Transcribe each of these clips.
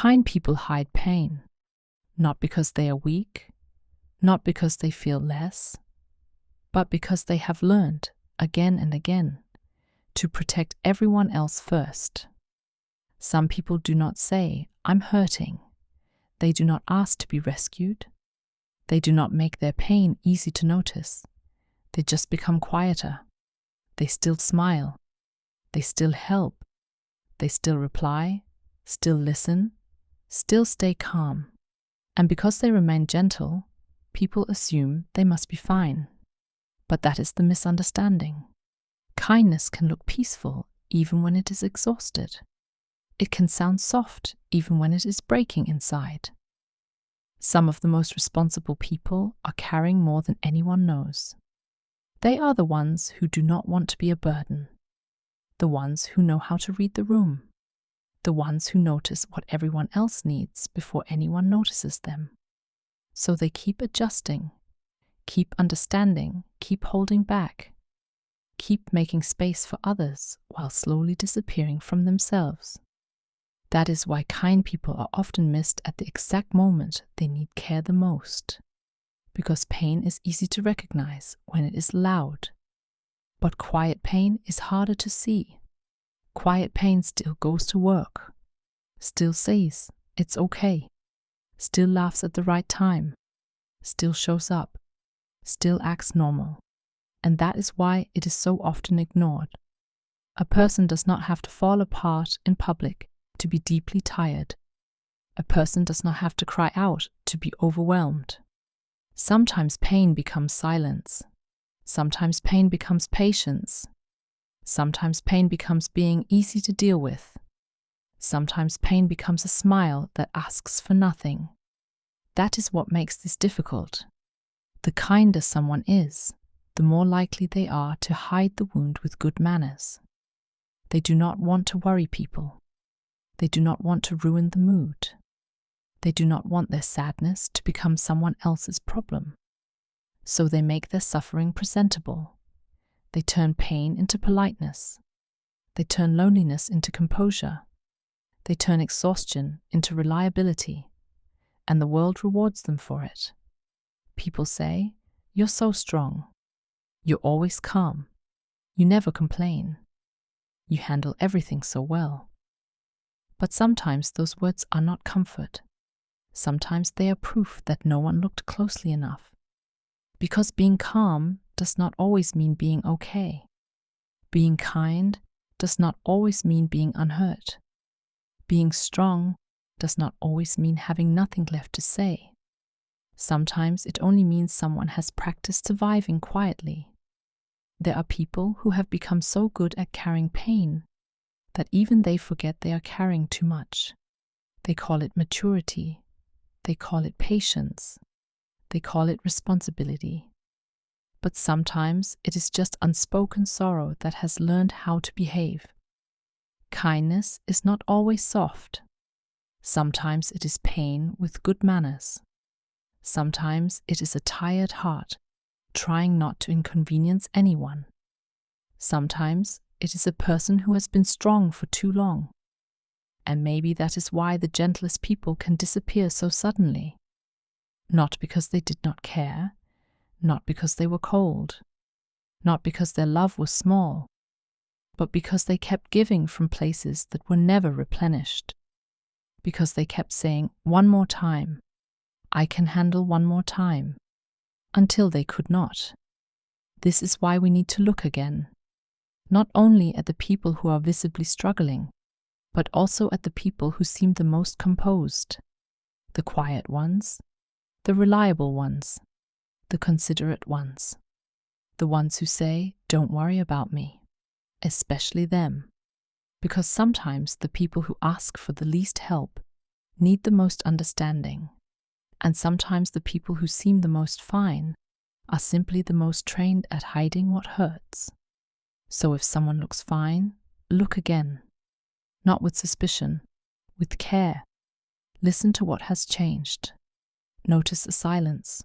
Kind people hide pain, not because they are weak, not because they feel less, but because they have learned, again and again, to protect everyone else first. Some people do not say, "I'm hurting." They do not ask to be rescued. They do not make their pain easy to notice. They just become quieter. They still smile. They still help. They still reply, still listen, still stay calm. And because they remain gentle, people assume they must be fine. But that is the misunderstanding. Kindness can look peaceful even when it is exhausted. It can sound soft even when it is breaking inside. Some of the most responsible people are carrying more than anyone knows. They are the ones who do not want to be a burden, the ones who know how to read the room, the ones who notice what everyone else needs before anyone notices them. So they keep adjusting, keep understanding, keep holding back, keep making space for others while slowly disappearing from themselves. That is why kind people are often missed at the exact moment they need care the most. Because pain is easy to recognize when it is loud. But quiet pain is harder to see. Quiet pain still goes to work, still says it's okay, still laughs at the right time, still shows up, still acts normal. And that is why it is so often ignored. A person does not have to fall apart in public to be deeply tired. A person does not have to cry out to be overwhelmed. Sometimes pain becomes silence. Sometimes pain becomes patience. Sometimes pain becomes being easy to deal with. Sometimes pain becomes a smile that asks for nothing. That is what makes this difficult. The kinder someone is, the more likely they are to hide the wound with good manners. They do not want to worry people. They do not want to ruin the mood. They do not want their sadness to become someone else's problem. So they make their suffering presentable. They turn pain into politeness. They turn loneliness into composure. They turn exhaustion into reliability. And the world rewards them for it. People say, "You're so strong. You're always calm. You never complain. You handle everything so well." But sometimes those words are not comfort. Sometimes they are proof that no one looked closely enough. Because being calm does not always mean being okay. Being kind does not always mean being unhurt. Being strong does not always mean having nothing left to say. Sometimes it only means someone has practiced surviving quietly. There are people who have become so good at carrying pain that even they forget they are carrying too much. They call it maturity. They call it patience. They call it responsibility. But sometimes it is just unspoken sorrow that has learned how to behave. Kindness is not always soft. Sometimes it is pain with good manners. Sometimes it is a tired heart trying not to inconvenience anyone. Sometimes it is a person who has been strong for too long. And maybe that is why the gentlest people can disappear so suddenly. Not because they did not care, not because they were cold, not because their love was small, but because they kept giving from places that were never replenished. Because they kept saying, "One more time, I can handle one more time," until they could not. This is why we need to look again, not only at the people who are visibly struggling, but also at the people who seem the most composed, the quiet ones, the reliable ones, the considerate ones, the ones who say, "Don't worry about me," especially them, because sometimes the people who ask for the least help need the most understanding, and sometimes the people who seem the most fine are simply the most trained at hiding what hurts. So if someone looks fine, look again, not with suspicion, with care. Listen to what has changed. Notice the silence.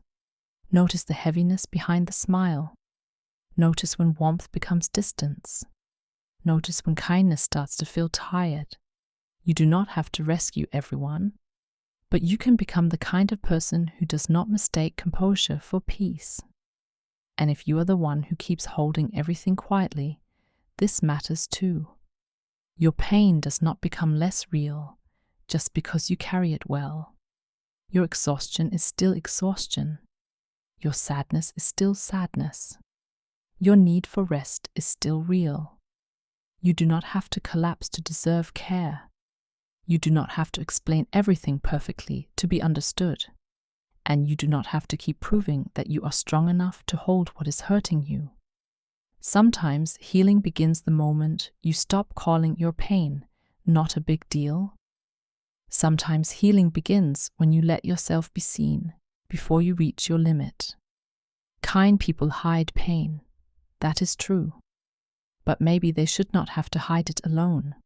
Notice the heaviness behind the smile. Notice when warmth becomes distance. Notice when kindness starts to feel tired. You do not have to rescue everyone, but you can become the kind of person who does not mistake composure for peace. And if you are the one who keeps holding everything quietly, this matters too. Your pain does not become less real just because you carry it well. Your exhaustion is still exhaustion. Your sadness is still sadness. Your need for rest is still real. You do not have to collapse to deserve care. You do not have to explain everything perfectly to be understood. And you do not have to keep proving that you are strong enough to hold what is hurting you. Sometimes healing begins the moment you stop calling your pain not a big deal. Sometimes healing begins when you let yourself be seen before you reach your limit. Kind people hide pain. That is true. But maybe they should not have to hide it alone.